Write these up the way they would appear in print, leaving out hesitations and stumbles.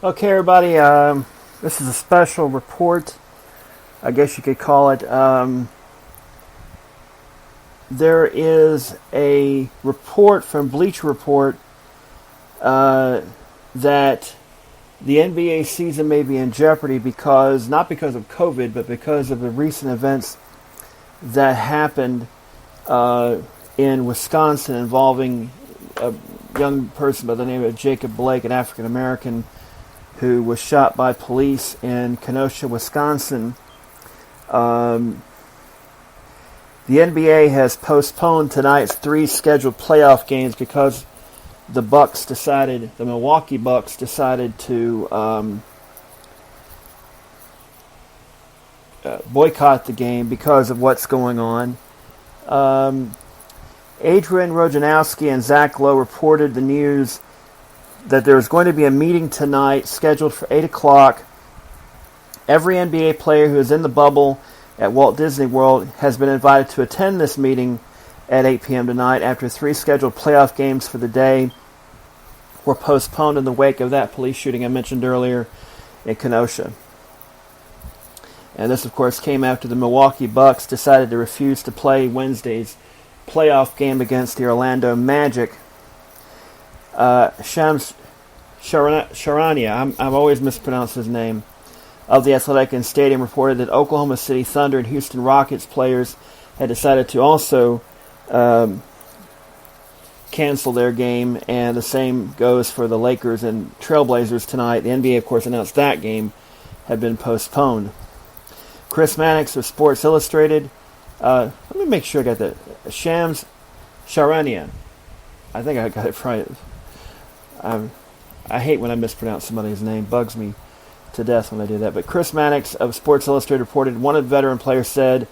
Okay, everybody, this is a special report, I guess you could call it. There is a report from Bleacher Report that the NBA season may be in jeopardy not because of COVID, but because of the recent events that happened in Wisconsin involving a young person by the name of Jacob Blake, an African American, who was shot by police in Kenosha, Wisconsin. The NBA has postponed tonight's 3 scheduled playoff games because the Milwaukee Bucks decided to boycott the game because of what's going on. Adrian Wojnarowski and Zach Lowe reported the news that there is going to be a meeting tonight scheduled for 8 o'clock. Every NBA player who is in the bubble at Walt Disney World has been invited to attend this meeting at 8 p.m. tonight after 3 scheduled playoff games for the day were postponed in the wake of that police shooting I mentioned earlier in Kenosha. And this, of course, came after the Milwaukee Bucks decided to refuse to play Wednesday's playoff game against the Orlando Magic. Shams Charania, I've always mispronounced his name, of the Athletic and Stadium reported that Oklahoma City Thunder and Houston Rockets players had decided to also cancel their game, and the same goes for the Lakers and Trailblazers tonight. The NBA, of course, announced that game had been postponed. Chris Mannix of Sports Illustrated, let me make sure I got that. Shams Charania. I think I got it right. I hate when I mispronounce somebody's name. Bugs me to death when I do that. But Chris Mannix of Sports Illustrated reported one veteran player said,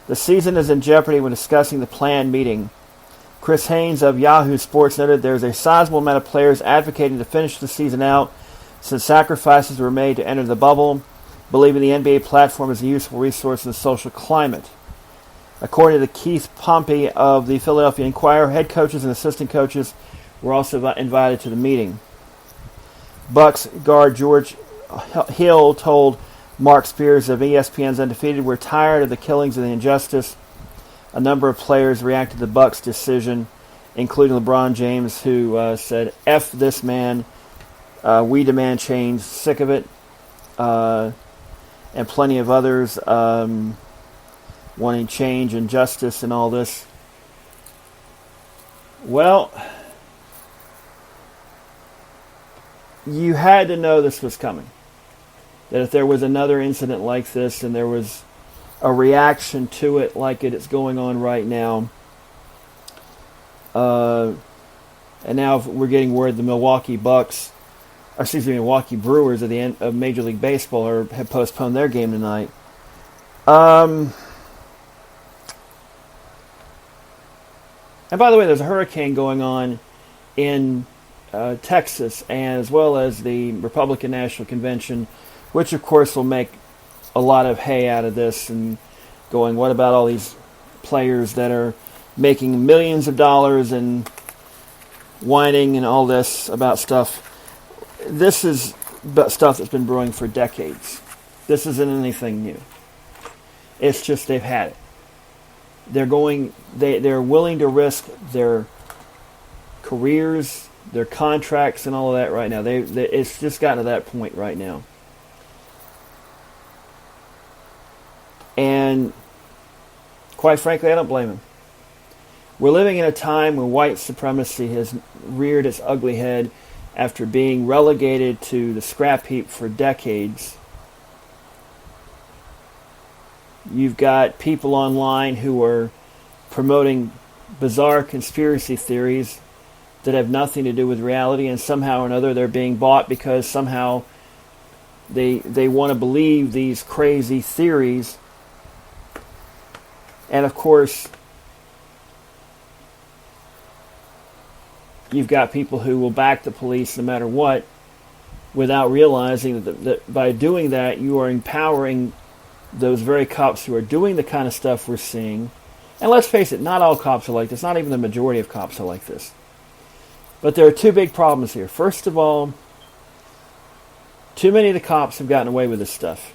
"The season is in jeopardy when discussing the planned meeting." Chris Haynes of Yahoo Sports noted there is a sizable amount of players advocating to finish the season out since sacrifices were made to enter the bubble, believing the NBA platform is a useful resource in the social climate. According to Keith Pompey of the Philadelphia Inquirer, head coaches and assistant coaches were also invited to the meeting. Bucks guard George Hill told Mark Spears of ESPN's Undefeated, "We're tired of the killings and the injustice." A number of players reacted to the Bucks' decision, including LeBron James, who said, "F this man, we demand change, sick of it," and plenty of others wanting change and justice and all this. Well, you had to know this was coming. That if there was another incident like this and there was a reaction to it like it is going on right now, and now we're getting word the Milwaukee Brewers of the end of Major League Baseball have postponed their game tonight. And by the way, there's a hurricane going on in Texas, and as well as the Republican National Convention, which of course will make a lot of hay out of this and going, what about all these players that are making millions of dollars and whining and all this about stuff. This is stuff that's been brewing for decades. This isn't anything new. It's just they've had it. They're willing to risk their careers, their contracts, and all of that right now. It's just gotten to that point right now. And quite frankly, I don't blame them. We're living in a time when white supremacy has reared its ugly head after being relegated to the scrap heap for decades. You've got people online who are promoting bizarre conspiracy theories that have nothing to do with reality, and somehow or another they're being bought because somehow they want to believe these crazy theories. And of course, you've got people who will back the police no matter what, without realizing that by doing that, you are empowering those very cops who are doing the kind of stuff we're seeing. And let's face it, not all cops are like this. Not even the majority of cops are like this. But there are two big problems here. First of all, Too many of the cops have gotten away with this stuff.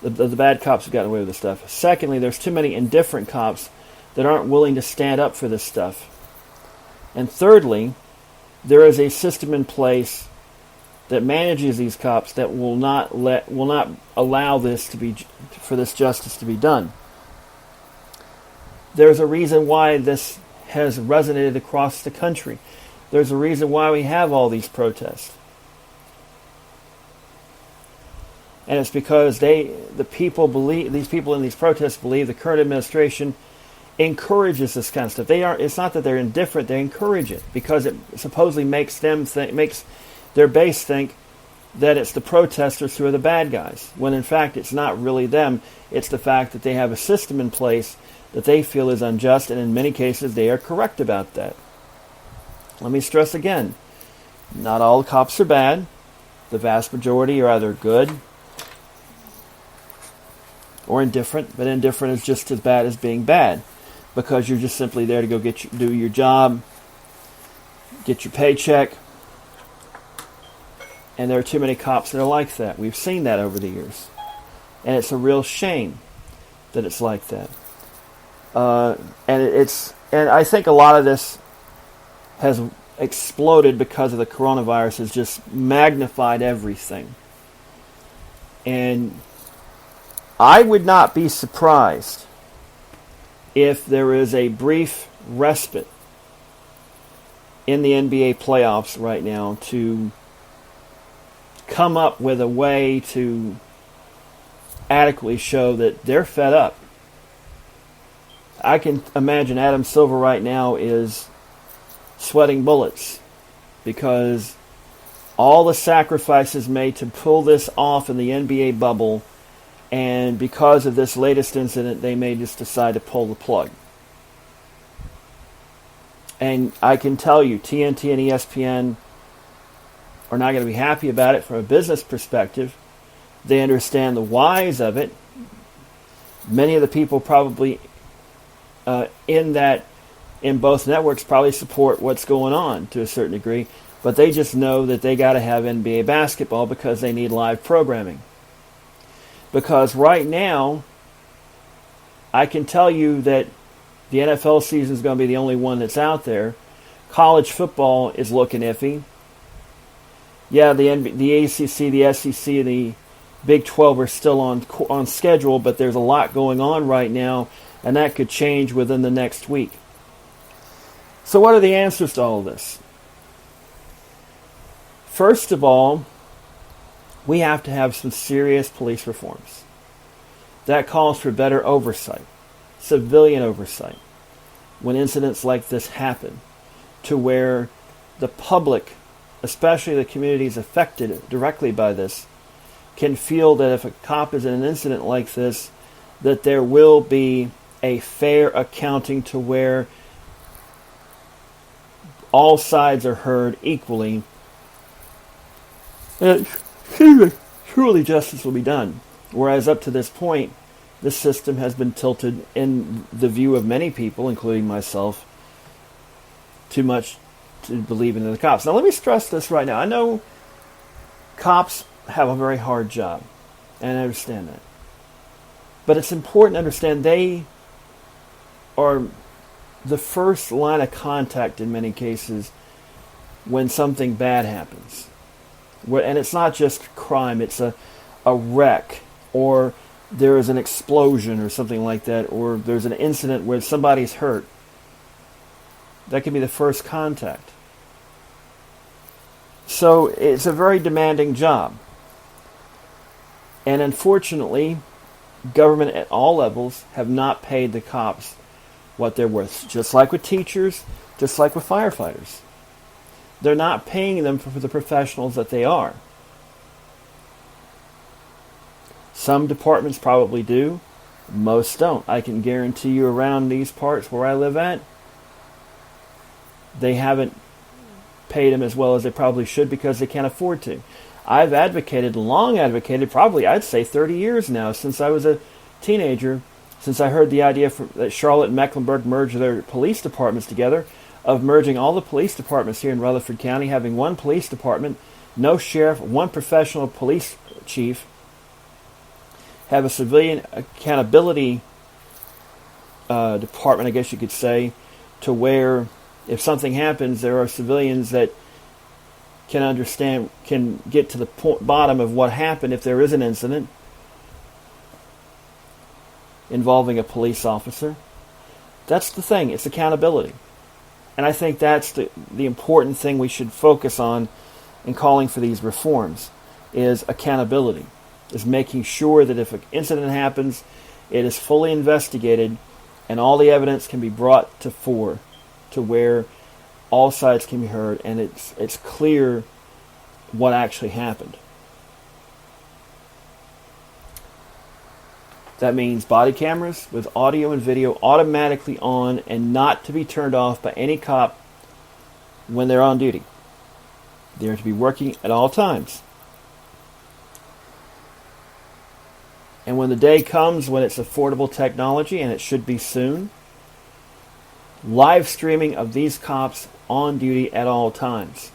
The bad cops have gotten away with this stuff. Secondly, there's too many indifferent cops that aren't willing to stand up for this stuff. And thirdly, there is a system in place that manages these cops that will not allow for this justice to be done. There's a reason why this has resonated across the country. There's a reason why we have all these protests. And it's because these people in these protests believe the current administration encourages this kind of stuff. It's not that they're indifferent, they encourage it because it supposedly makes their base think that it's the protesters who are the bad guys, when in fact it's not really them. It's the fact that they have a system in place that they feel is unjust, and in many cases they are correct about that. Let me stress again, not all cops are bad. The vast majority are either good or indifferent, but indifferent is just as bad as being bad, because you're just simply there to go do your job, get your paycheck, and there are too many cops that are like that. We've seen that over the years, and it's a real shame that it's like that. And I think a lot of this has exploded because of the coronavirus, has just magnified everything. And I would not be surprised if there is a brief respite in the NBA playoffs right now to come up with a way to adequately show that they're fed up. I can imagine Adam Silver right now is sweating bullets because all the sacrifices made to pull this off in the NBA bubble, and because of this latest incident, they may just decide to pull the plug. And I can tell you, TNT and ESPN are not going to be happy about it from a business perspective. They understand the whys of it. Many of the people probably in both networks probably support what's going on to a certain degree, but they just know that they got to have NBA basketball because they need live programming. Because right now, I can tell you that the NFL season is going to be the only one that's out there. College football is looking iffy. Yeah, the ACC, the SEC, and the Big 12 are still on schedule, but there's a lot going on right now, and that could change within the next week. So what are the answers to all of this? First of all, we have to have some serious police reforms. That calls for better oversight, civilian oversight, when incidents like this happen, to where the public, especially the communities affected directly by this, can feel that if a cop is in an incident like this, that there will be a fair accounting to where all sides are heard equally. And truly justice will be done. Whereas up to this point, this system has been tilted, in the view of many people, including myself, too much to believe in the cops. Now let me stress this right now. I know cops have a very hard job, and I understand that. But it's important to understand they are the first line of contact in many cases when something bad happens. And it's not just crime, it's a wreck, or there is an explosion or something like that, or there's an incident where somebody's hurt. That can be the first contact. So it's a very demanding job. And unfortunately, government at all levels have not paid the cops what they're worth. Just like with teachers, just like with firefighters. They're not paying them for the professionals that they are. Some departments probably do. Most don't. I can guarantee you around these parts where I live at, they haven't paid them as well as they probably should because they can't afford to. I've long advocated, probably I'd say 30 years now, since I was a teenager, since I heard the idea that Charlotte and Mecklenburg merged their police departments together, of merging all the police departments here in Rutherford County, having one police department, No sheriff, one professional police chief have a civilian accountability department, I guess you could say, to where if something happens, there are civilians that can understand, can get to the bottom of what happened if there is an incident involving a police officer. That's the thing. It's accountability. And I think that's the important thing we should focus on in calling for these reforms, is accountability, is making sure that if an incident happens, it is fully investigated and all the evidence can be brought to fore to where all sides can be heard and it's clear what actually happened. That means body cameras with audio and video automatically on and not to be turned off by any cop when they're on duty. They're to be working at all times. And when the day comes when it's affordable technology, and it should be soon, live streaming of these cops on duty at all times.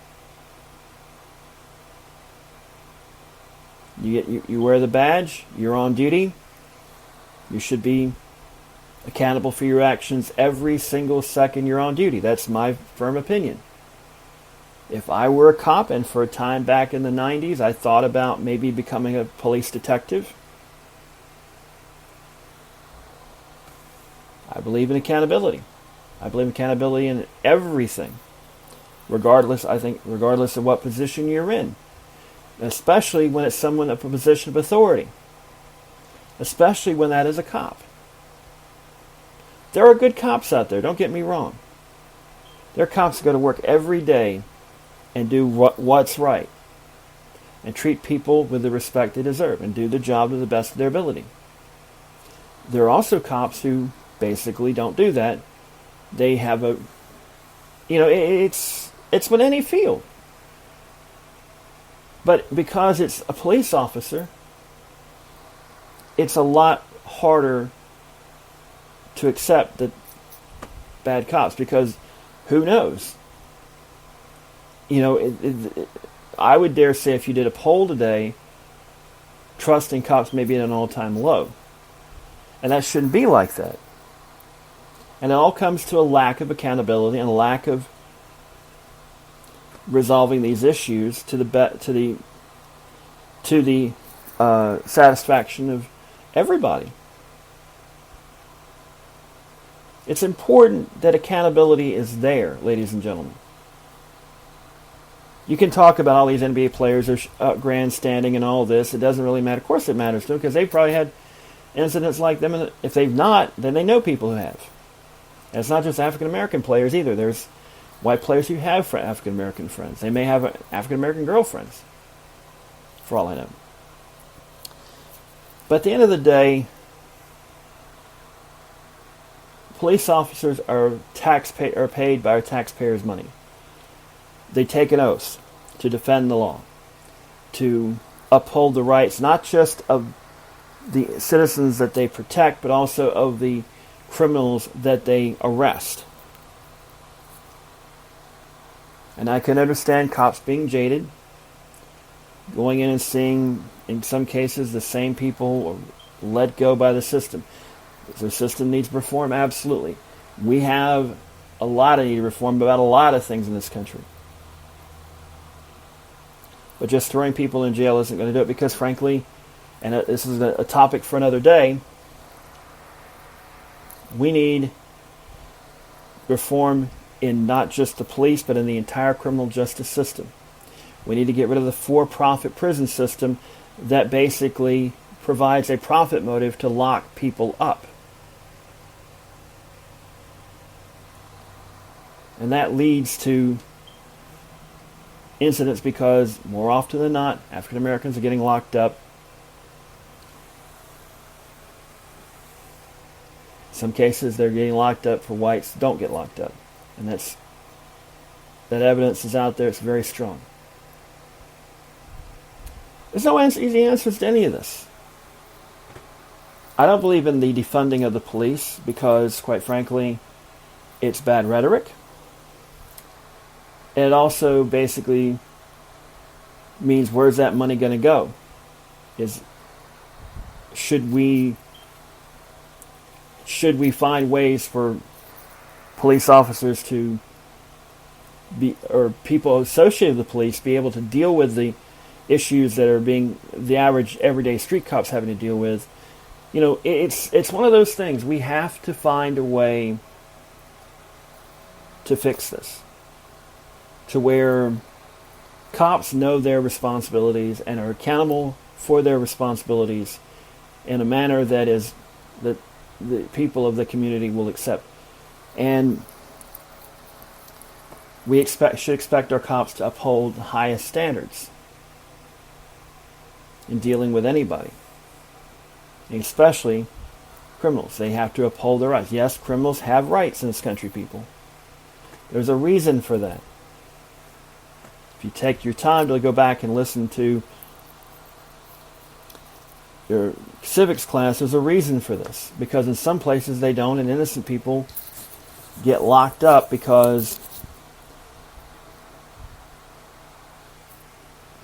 You wear the badge, you're on duty, you should be accountable for your actions every single second you're on duty. That's my firm opinion. If I were a cop, and for a time back in the 90s, I thought about maybe becoming a police detective, I believe in accountability. I believe in accountability in everything, regardless of what position you're in, especially when it's someone of a position of authority, especially when that is a cop. There are good cops out there, don't get me wrong. There are cops who go to work every day and do what's right and treat people with the respect they deserve and do the job to the best of their ability. There are also cops who basically don't do that. They have it's with any field. But because it's a police officer, it's a lot harder to accept that bad cops, because who knows? I would dare say if you did a poll today, trust in cops may be at an all-time low. And that shouldn't be like that. And it all comes to a lack of accountability and a lack of resolving these issues to the satisfaction of everybody. It's important that accountability is there, ladies and gentlemen. You can talk about all these NBA players are grandstanding and all this. It doesn't really matter. Of course it matters to them, because they've probably had incidents like them. And if they've not, then they know people who have. And it's not just African-American players either. There's white players who have African-American friends. They may have African-American girlfriends, for all I know. But at the end of the day, police officers are paid by our taxpayers' money. They take an oath to defend the law, to uphold the rights not just of the citizens that they protect, but also of the criminals that they arrest. And I can understand cops being jaded, going in and seeing, in some cases, the same people let go by the system. If the system needs reform, absolutely. We have a lot of need reform about a lot of things in this country. But just throwing people in jail isn't going to do it, because frankly, and this is a topic for another day, we need reform in not just the police, but in the entire criminal justice system. We need to get rid of the for-profit prison system that basically provides a profit motive to lock people up. And that leads to incidents, because more often than not, African Americans are getting locked up. In some cases, they're getting locked up for whites who don't get locked up. And that evidence is out there. It's very strong. There's no easy answers to any of this. I don't believe in the defunding of the police, because, quite frankly, it's bad rhetoric. And it also basically means where's that money going to go? Should we find ways for police officers to be, or people associated with the police, be able to deal with the issues that are being the average everyday street cops having to deal with? It's one of those things. We have to find a way to fix this, to where cops know their responsibilities and are accountable for their responsibilities in a manner that the people of the community will accept. And we should expect our cops to uphold the highest standards in dealing with anybody, especially criminals. They have to uphold their rights. Yes, criminals have rights in this country, people. There's a reason for that. If you take your time to go back and listen to your civics class, there's a reason for this. Because in some places they don't, and innocent people get locked up because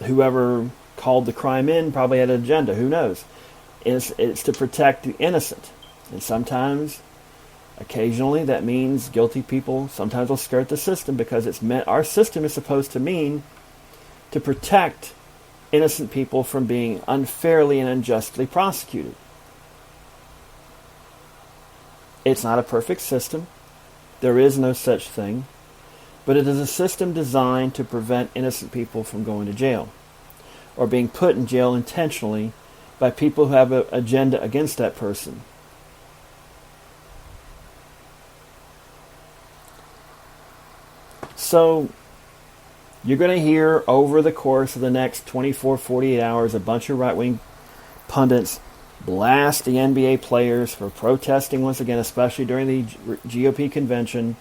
whoever called the crime in probably had an agenda. Who knows? It's to protect the innocent. And sometimes, occasionally, that means guilty people sometimes will skirt the system, because our system is supposed to mean to protect innocent people from being unfairly and unjustly prosecuted. It's not a perfect system. There is no such thing. But it is a system designed to prevent innocent people from going to jail or being put in jail intentionally by people who have an agenda against that person. So, you're going to hear over the course of the next 24, 48 hours a bunch of right-wing pundits blast the NBA players for protesting once again, especially during the GOP convention,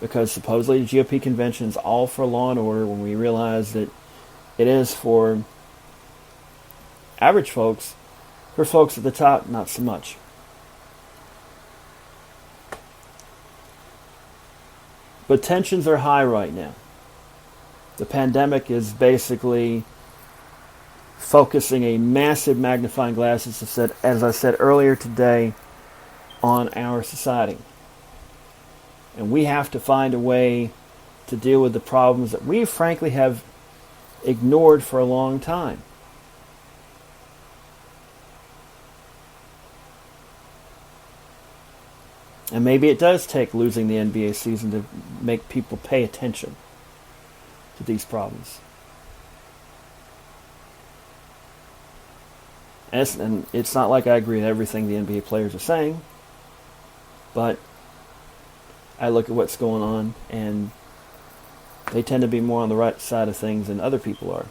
because supposedly the GOP convention is all for law and order, when we realize that it is for average folks. For folks at the top, not so much. But tensions are high right now. The pandemic is basically focusing a massive magnifying glass, as I said earlier today, on our society. And we have to find a way to deal with the problems that we frankly have ignored for a long time. And maybe it does take losing the NBA season to make people pay attention to these problems. And it's not like I agree with everything the NBA players are saying, but I look at what's going on, and they tend to be more on the right side of things than other people are.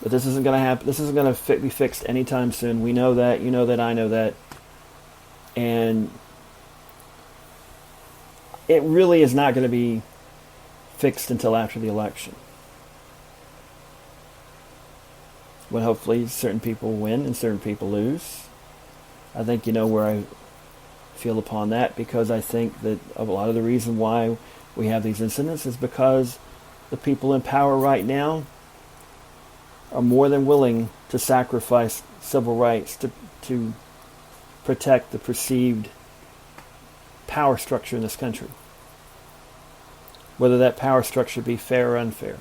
But this isn't going to happen. This isn't going to be fixed anytime soon. We know that. You know that. I know that. And it really is not going to be fixed until after the election, when hopefully certain people win and certain people lose. I think you know where I feel upon that, because I think that a lot of the reason why we have these incidents is because the people in power right now are more than willing to sacrifice civil rights to protect the perceived power structure in this country, whether that power structure be fair or unfair.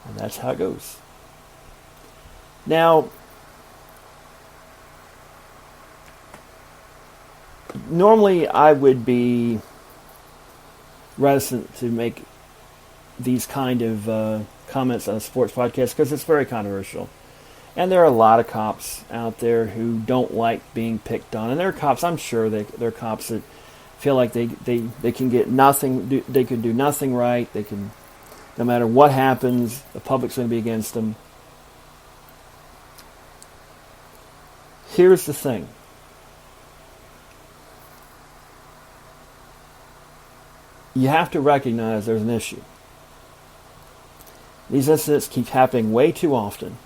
And that's how it goes. Now, normally I would be reticent to make these kind of comments on a sports podcast because it's very controversial. And there are a lot of cops out there who don't like being picked on. And there are cops, I'm sure there are cops that feel like they can get nothing, they can do nothing right. They can, no matter what happens, the public's going to be against them. Here's the thing. You have to recognize there's an issue. These incidents keep happening way too often.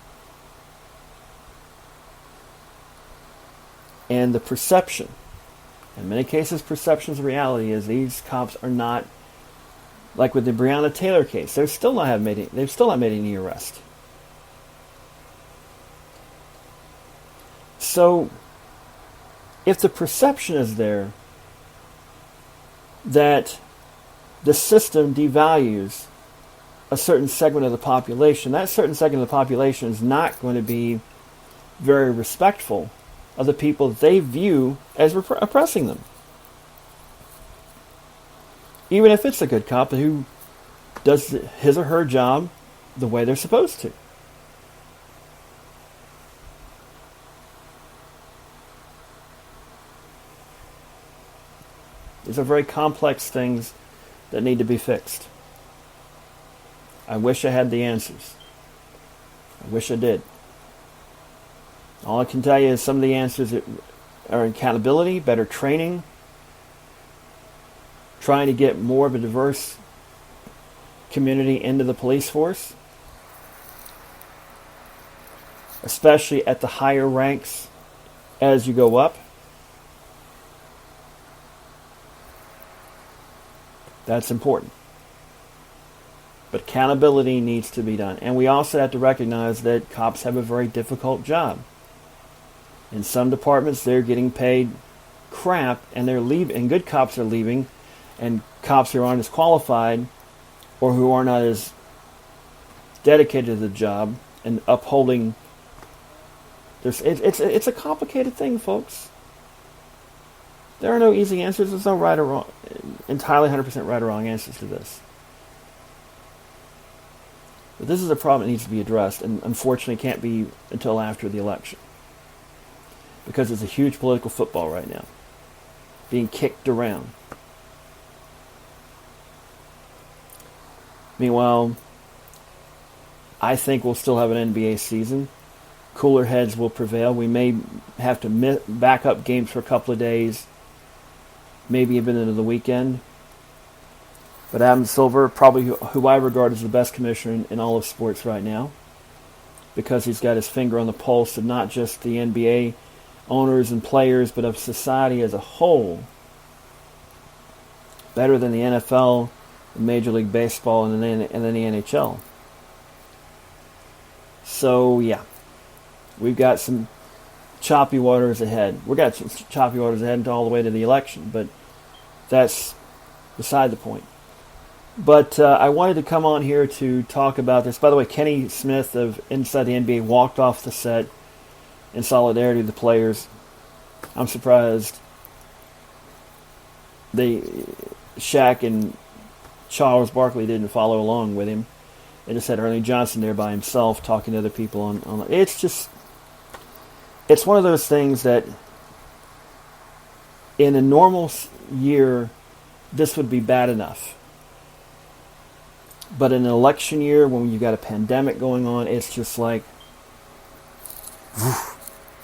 And the perception, in many cases perceptions of reality, is these cops are not Like with the Breonna Taylor case, they've still not made any arrest. So, if the perception is there that the system devalues a certain segment of the population, that certain segment of the population is not going to be very respectful of the people they view as oppressing them. Even if it's a good cop who does his or her job the way they're supposed to. These are very complex things that need to be fixed. I wish I had the answers. I wish I did. All I can tell you is some of the answers are accountability, better training, trying to get more of a diverse community into the police force, especially at the higher ranks as you go up. That's important. But accountability needs to be done. And we also have to recognize that cops have a very difficult job. In some departments, they're getting paid crap, and they're leaving, and good cops are leaving, and cops who aren't as qualified or who are not as dedicated to the job and upholding. It's a complicated thing, folks. There are no easy answers. There's no right or wrong, entirely 100% right or wrong answers to this. But this is a problem that needs to be addressed, and unfortunately can't be until after the election. Because it's a huge political football right now, being kicked around. Meanwhile, I think we'll still have an NBA season. Cooler heads will prevail. We may have to back up games for a couple of days, maybe even into the weekend. But Adam Silver, probably who I regard as the best commissioner in all of sports right now, because he's got his finger on the pulse of not just the NBA owners and players, but of society as a whole. Better than the NFL, Major League Baseball, and then the NHL. So, yeah. We've got some choppy waters ahead. We've got some choppy waters ahead all the way to the election, but that's beside the point. But I wanted to come on here to talk about this. By the way, Kenny Smith of Inside the NBA walked off the set in solidarity with the players. I'm surprised Shaq and Charles Barkley didn't follow along with him. They just had Ernie Johnson there by himself talking to other people on it's one of those things that in a normal year this would be bad enough. But in an election year, when you've got a pandemic going on, it's just like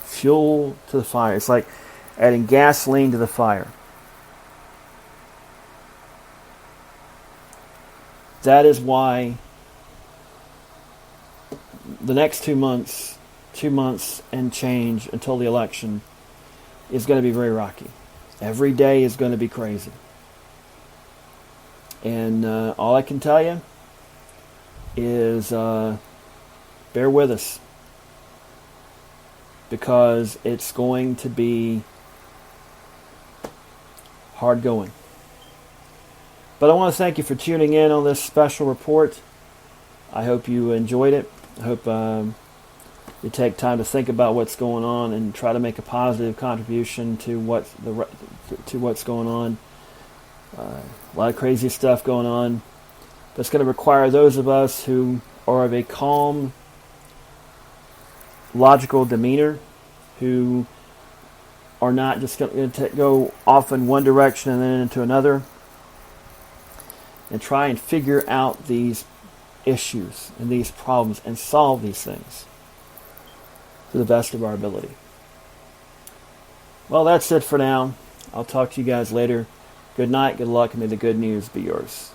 fuel to the fire. It's like adding gasoline to the fire. That is why the next 2 months and change until the election is going to be very rocky. Every day is going to be crazy. And all I can tell you is bear with us, because it's going to be hard going. But I want to thank you for tuning in on this special report. I hope you enjoyed it. I hope you take time to think about what's going on and try to make a positive contribution to what's going on. A lot of crazy stuff going on. That's going to require those of us who are of a calm, logical demeanor, who are not just going to go off in one direction and then into another, and try and figure out these issues and these problems and solve these things to the best of our ability. Well, that's it for now. I'll talk to you guys later. Good night, good luck, and may the good news be yours.